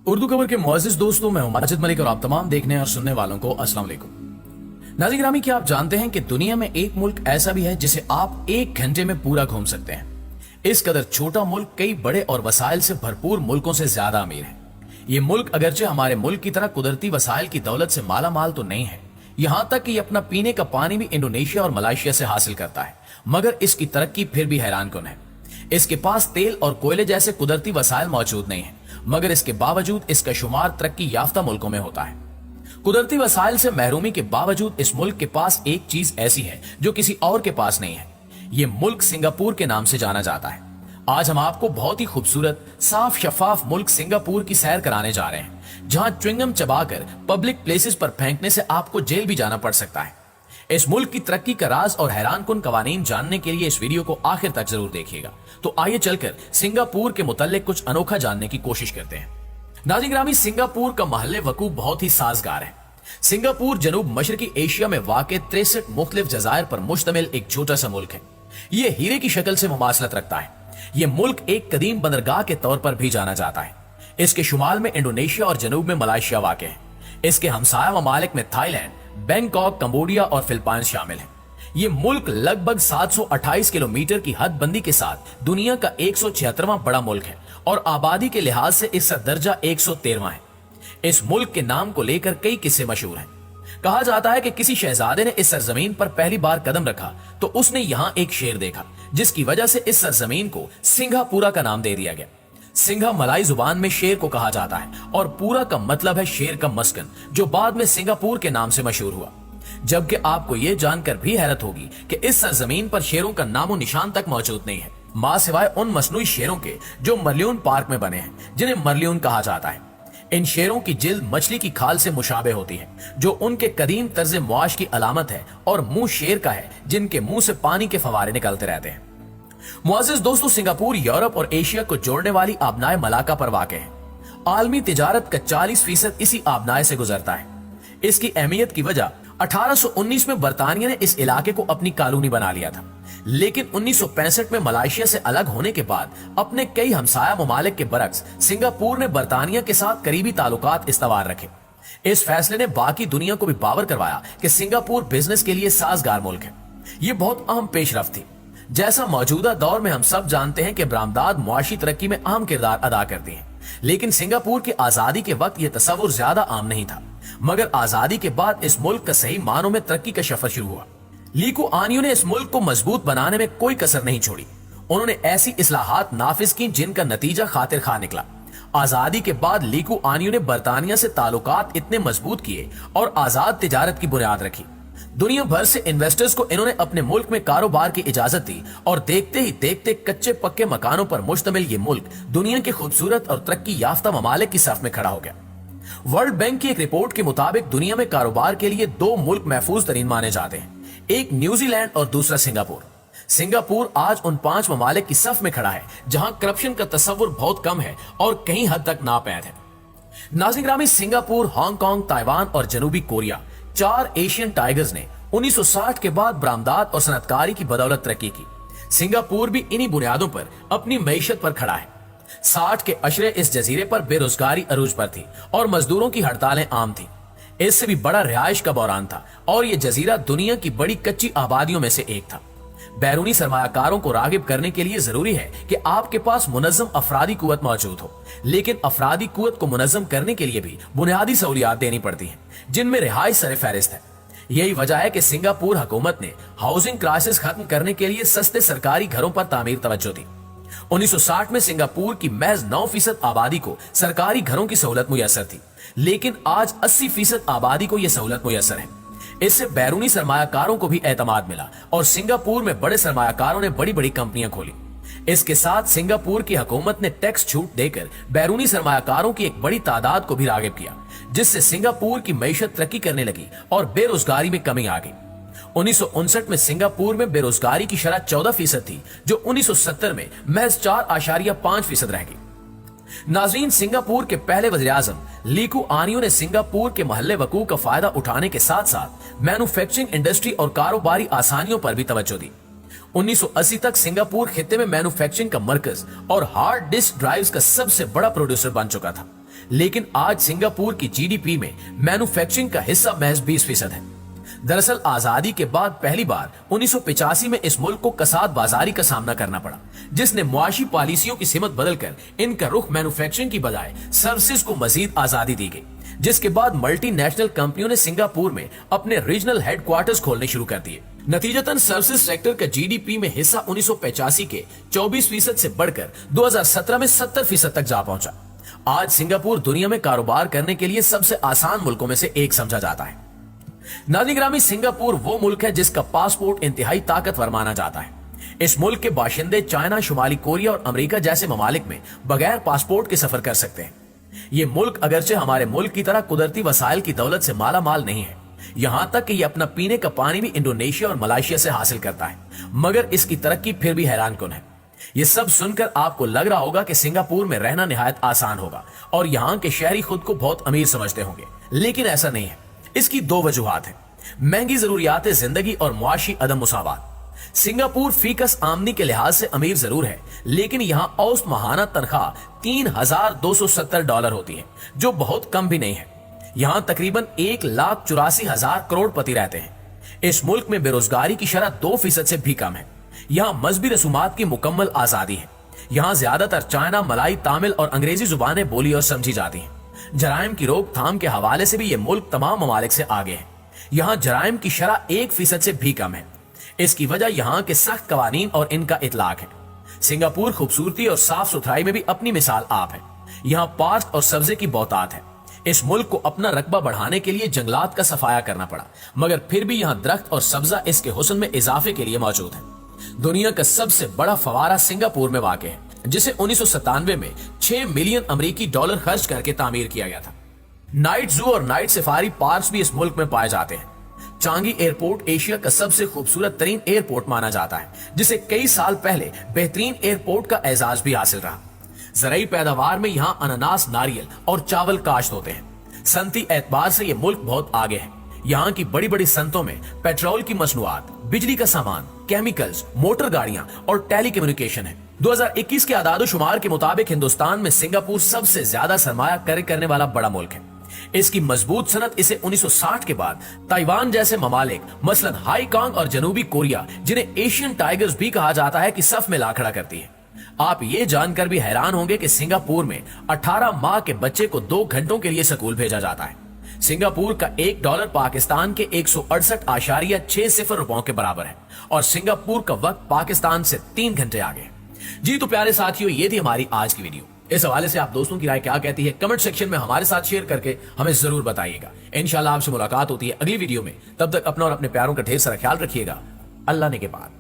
उर्दू खबर के मुअज़्ज़िज़ दोस्तों, मैं हूं माजिद मलिक और आप तमाम देखने और सुनने वालों को अस्सलाम वालेकुम। नाज़रीन गिरामी, क्या आप जानते हैं कि दुनिया में एक मुल्क ऐसा भी है जिसे आप 1 घंटे में पूरा घूम सकते हैं। इस कदर छोटा मुल्क कई बड़े और वसाइल से भरपूर मुल्कों से ज्यादा अमीर है। ये मुल्क अगरचे हमारे मुल्क की तरह कुदरती वसाइल की दौलत से माला माल तो नहीं है, यहाँ तक कि ये अपना पीने का पानी भी इंडोनेशिया और मलेशिया से हासिल करता है, मगर इसकी तरक्की फिर भी हैरान कुन है। इसके पास तेल और कोयले जैसे कुदरती वसाइल मौजूद नहीं है, मगर इसके बावजूद इसका शुमार तरक्की याफ्ता मुल्कों में होता है। कुदरती वसाइल से महरूमी के बावजूद इस मुल्क के पास एक चीज ऐसी है जो किसी और के पास नहीं है। ये मुल्क सिंगापुर के नाम से जाना जाता है। आज हम आपको बहुत ही खूबसूरत साफ शफाफ मुल्क सिंगापुर की सैर कराने जा रहे हैं, जहां च्युइंगम चबाकर पब्लिक प्लेसेस पर फेंकने से आपको जेल भी जाना पड़ सकता है। इस मुल्क की तरक्की का राज और हैरान कुन कवानीन जानने के लिए इस वीडियो को आखिर तक जरूर देखिएगा। तो आइए चलकर सिंगापुर के मुतल्लिक कुछ अनोखा जानने की कोशिश करते हैं। नाज़रीन गिरामी, सिंगापुर का महल वकूफ बहुत ही साजगार है। सिंगापुर जनूब मशरकी एशिया में वाक़ 63 मुख्तलिफ जज़ायर पर मुश्तमिल एक छोटा सा मुल्क है। ये हीरे की शक्ल से मुमासलत रखता है। ये मुल्क एक कदीम बंदरगाह के तौर पर भी जाना जाता है। इसके शुमाल में इंडोनेशिया और जनूब में मलेशिया वाक़ है। इसके हमसाया ममालिक में थाईलैंड, बैंकॉक, कंबोडिया और फिलिपाइंस शामिल है। ये मुल्क लगभग 728 किलोमीटर की हदबंदी के साथ दुनिया का 176वां बड़ा मुल्क है और आबादी के लिहाज से इसका दर्जा 113वां है। इस मुल्क के नाम को लेकर कई किस्से मशहूर हैं। कहा जाता है कि किसी शहजादे ने इस सरजमीन पर पहली बार कदम रखा तो उसने यहाँ एक शेर देखा, जिसकी वजह से इस सरजमीन को सिंघापुरा का नाम दे दिया गया। सिंघा मलाई जुबान में शेर को कहा जाता है और पूरा का मतलब है शेर का मस्कन, जो बाद में सिंगापुर के नाम से मशहूर हुआ। जबकि आपको यह जानकर भी हैरत होगी कि इस सरजमीन पर शेरों का नामो निशान तक मौजूद नहीं है, मां सिवाय उन मसनूई शेरों के जो मरलियून पार्क में बने हैं, जिन्हें मरलियून कहा जाता है। इन शेरों की जिल्द मछली की खाल से मुशाबे होती है, जो उनके कदीम तर्ज मुआश की अलामत है, और मुंह शेर का है, जिनके मुंह से पानी के फवारे निकलते रहते हैं। मुअज़्ज़िज़ दोस्तों, सिंगापुर यूरोप और एशिया को जोड़ने वाली आबनाए मलाका पर वाक़ है। आलमी तिजारत का 40% इसी आबनाए से गुजरता है। इसकी अहमियत की वजह 1819 में बरतानिया ने इस इलाके को अपनी कॉलोनी बना लिया था, लेकिन 1965 में मलेशिया से अलग होने के बाद अपने कई हमसाया ममालिक के बरक्स सिंगापुर ने बरतानिया के साथ करीबी ताल्लुकात इस्तवार रखे। इस फैसले ने बाकी दुनिया को भी बावर करवाया कि सिंगापुर बिजनेस के लिए साजगार मुल्क है। ये बहुत अहम पेशरफ्त थी। जैसा मौजूदा दौर में हम सब जानते हैं कि बरामदाद मुआशी तरक्की में अहम किरदार अदा करती हैं, लेकिन सिंगापुर की आजादी के वक्त यह तस्वुर ज्यादा आम नहीं था। मगर आजादी के बाद इस मुल्क का सही मानों में तरक्की का सफर शुरू हुआ। ली कुआन आनियो ने इस मुल्क को मजबूत बनाने में कोई कसर नहीं छोड़ी। उन्होंने ऐसी इस्लाहात नाफिज की जिनका नतीजा खातिर खा निकला। आजादी के बाद ली कुआन आनियो ने बरतानिया से ताल्लुकात इतने मजबूत किए और आजाद तिजारत की बुनियाद रखी। दुनिया भर से इन्वेस्टर्स को इन्होंने अपने मुल्क में कारोबार की इजाजत दी और देखते ही देखते कच्चे पक्के मकानों पर मुश्तमिल ये मुल्क दुनिया के खूबसूरत और तरक्की याफ्ता ममालिक की सफ में खड़ा हो गया। वर्ल्ड बैंक की एक रिपोर्ट के मुताबिक दुनिया में कारोबार के लिए 2 मुल्क महफूज तरीन माने जाते हैं, एक न्यूजीलैंड और दूसरा सिंगापुर। सिंगापुर आज उन 5 ममालिक की सफ में खड़ा है जहां करप्शन का तस्वुर बहुत कम है और कहीं हद तक नापैद है। नाज़रीन गिरामी, सिंगापुर, हांगकांग, ताइवान और जनूबी कोरिया 4 एशियन टाइगर्स ने 1960 के बाद बरामदात और सनतकारी की बदौलत तरक्की की। सिंगापुर भी इन्हीं बुनियादों पर अपनी मईशत पर खड़ा है। 60 के अशरे इस जजीरे पर बेरोजगारी अरूज पर थी और मजदूरों की हड़तालें आम थी। इससे भी बड़ा रिहाइश का बहरान था और यह जजीरा दुनिया की बड़ी कच्ची आबादियों में से एक था। बैरूनी सरमायाकारों को रागिब करने के लिए जरूरी है कि आपके पास मुनज़्ज़म अफरादी कुव्वत मौजूद हो, लेकिन अफरादी कुव्वत को मुनज़्ज़म करने के लिए भी बुनियादी सहूलियात देनी पड़ती हैं, जिनमें रिहाइश सर फहरिस्त है। यही वजह है कि सिंगापुर हुकूमत ने हाउसिंग क्राइसिस खत्म करने के लिए सस्ते सरकारी घरों पर तामीर तवज्जो दी। 1960 में सिंगापुर की महज 9% आबादी को सरकारी घरों की सहूलत मुयसर थी, लेकिन आज 80% आबादी को यह सहूलत मुयसर है। इससे बैरूनी सरमायाकारों को भी एतमाद मिला और सिंगापुर में बड़े सरमायाकारों ने बड़ी बड़ी कंपनियां खोली। इसके साथ सिंगापुर की हुकूमत ने टैक्स छूट देकर बैरूनी सरमायाकारों की एक बड़ी तादाद को भी रागिब किया, जिससे सिंगापुर की मईशत तरक्की करने लगी और बेरोजगारी में कमी आ गई। 1959 में सिंगापुर में बेरोजगारी की शरह 14% थी, जो 1970 में महज 4.5% रह गई। नाज़रीन, सिंगापुर के पहले वज़ीर आज़म ली कुआन आनियो ने सिंगापुर के महल्ले वकूफ का फायदा उठाने के साथ साथ मैन्युफैक्चरिंग इंडस्ट्री और कारोबारी आसानियों पर भी तवज्जो दी। 1980 तक सिंगापुर खित्ते में मैन्युफैक्चरिंग का मरकज और हार्ड डिस्क ड्राइव्स का सबसे बड़ा प्रोड्यूसर बन चुका था। लेकिन आज सिंगापुर की जीडीपी में मैन्युफैक्चरिंग का हिस्सा महज 20% है। दरअसल आजादी के बाद पहली बार 1985 में इस मुल्क को कसाद बाजारी का सामना करना पड़ा, जिसने मुआशी पॉलिसियों की सिमत बदलकर इनका रुख मैन्युफैक्चरिंग की बजाय सर्विसेज को मजीद आजादी दी गई, जिसके बाद मल्टीनेशनल कंपनियों ने सिंगापुर में अपने रीजनल हेडक्वार्टर्स खोलने शुरू कर दिए। नतीजतन सर्विसेज सेक्टर का जीडीपी में हिस्सा 1985 के 24% से बढ़कर 2017 में 70% तक जा पहुंचा। आज सिंगापुर दुनिया में कारोबार करने के लिए सबसे आसान मुल्कों में से एक समझा जाता है। नाज़रीन गिरामी, सिंगापुर वो मुल्क है जिसका पासपोर्ट इंतहाई ताकतवर माना जाता है। इस मुल्क के बाशिंदे चाइना, शुमाली कोरिया और अमेरिका जैसे ममालिक में बगैर पासपोर्ट के सफर कर सकते हैं। ये मुल्क अगरचे हमारे मुल्क की तरह कुदरती वसाइल की दौलत से माला माल नहीं है, यहाँ तक कि ये अपना पीने का पानी भी इंडोनेशिया और मलेशिया से हासिल करता है, मगर इसकी तरक्की फिर भी हैरानकुन है। ये सब सुनकर आपको लग रहा होगा कि सिंगापुर में रहना निहायत आसान होगा और यहाँ के शहरी खुद को बहुत अमीर समझते होंगे, लेकिन ऐसा नहीं है। इसकी दो वजूहात हैं: महंगी जरूरियात जिंदगी और मुआशी अदम मुसावात। सिंगापुर फीकस आमदनी के लिहाज से अमीर जरूर है, लेकिन यहाँ औसत माहाना तनख्वाह $3,270 होती है, जो बहुत कम भी नहीं है। यहाँ तकरीबन 1,84,000 करोड़पति रहते हैं। इस मुल्क में बेरोजगारी की शरह 2% से भी कम है। यहाँ मजहबी रसूमात की मुकम्मल आजादी है। यहाँ ज्यादातर चाइना, मलाई, तामिल और अंग्रेजी जुबानें बोली और समझी जाती हैं। जराइम की रोकथाम के हवाले से भी ये मुल्क तमाम ममालिक से आगे है। यहाँ जराइम की शरह 1% से भी कम है। इसकी वजह यहाँ के सख्त कवानीन और इनका इतलाक है। सिंगापुर खूबसूरती और साफ सुथराई में भी अपनी मिसाल आप है। यहाँ पार्क और सब्जे की बहुतात है। इस मुल्क को अपना रकबा बढ़ाने के लिए जंगलात का सफाया करना पड़ा, मगर फिर भी यहाँ दरख्त और सब्जा इसके हुस्न में इजाफे के लिए मौजूद है। दुनिया का सबसे बड़ा फवारा सिंगापुर में वाक़ है, जिसे 1997 में $6 मिलियन खर्च करके तामीर किया गया था। नाइट जू और नाइट सफारी पार्क भी इस मुल्क में पाए जाते हैं। चांगी एयरपोर्ट एशिया का सबसे खूबसूरत तरीन एयरपोर्ट माना जाता है, जिसे कई साल पहले बेहतरीन एयरपोर्ट का एजाज भी हासिल रहा। ज़राई पैदावार में यहाँ अनानास, नारियल और चावल काश्त होते हैं। सनती एतबार से ये मुल्क बहुत आगे है। यहाँ की बड़ी बड़ी सनतों में पेट्रोल की मसनूआत, बिजली का सामान, केमिकल्स, मोटर गाड़ियां और टेली कम्युनिकेशन है। 2021 के आदादो शुमार के मुताबिक हिंदुस्तान में सिंगापुर सबसे ज्यादा सरमाया करने वाला बड़ा मुल्क है। इसकी मजबूत सनत इसे 1960 के बाद ताइवान जैसे ममालिक, मसलन हाईकांग और जनूबी कोरिया, जिन्हें एशियन टाइगर्स भी कहा जाता है, कि सफ में ला खड़ा करती है। आप ये जानकर भी हैरान होंगे कि सिंगापुर में 18 माह के बच्चे को 2 घंटों के लिए स्कूल भेजा जाता है। सिंगापुर का $1 पाकिस्तान के 168.60 रुपयों के बराबर है और सिंगापुर का वक्त पाकिस्तान से 3 घंटे आगे है। जी तो प्यारे साथियों, ये थी हमारी आज की वीडियो। इस हवाले से आप दोस्तों की राय क्या कहती है, कमेंट सेक्शन में हमारे साथ शेयर करके हमें जरूर बताइएगा। इंशाल्लाह आपसे मुलाकात होती है अगली वीडियो में। तब तक अपना और अपने प्यारों का ढेर सारा ख्याल रखिएगा। अल्लाह ने के बाद।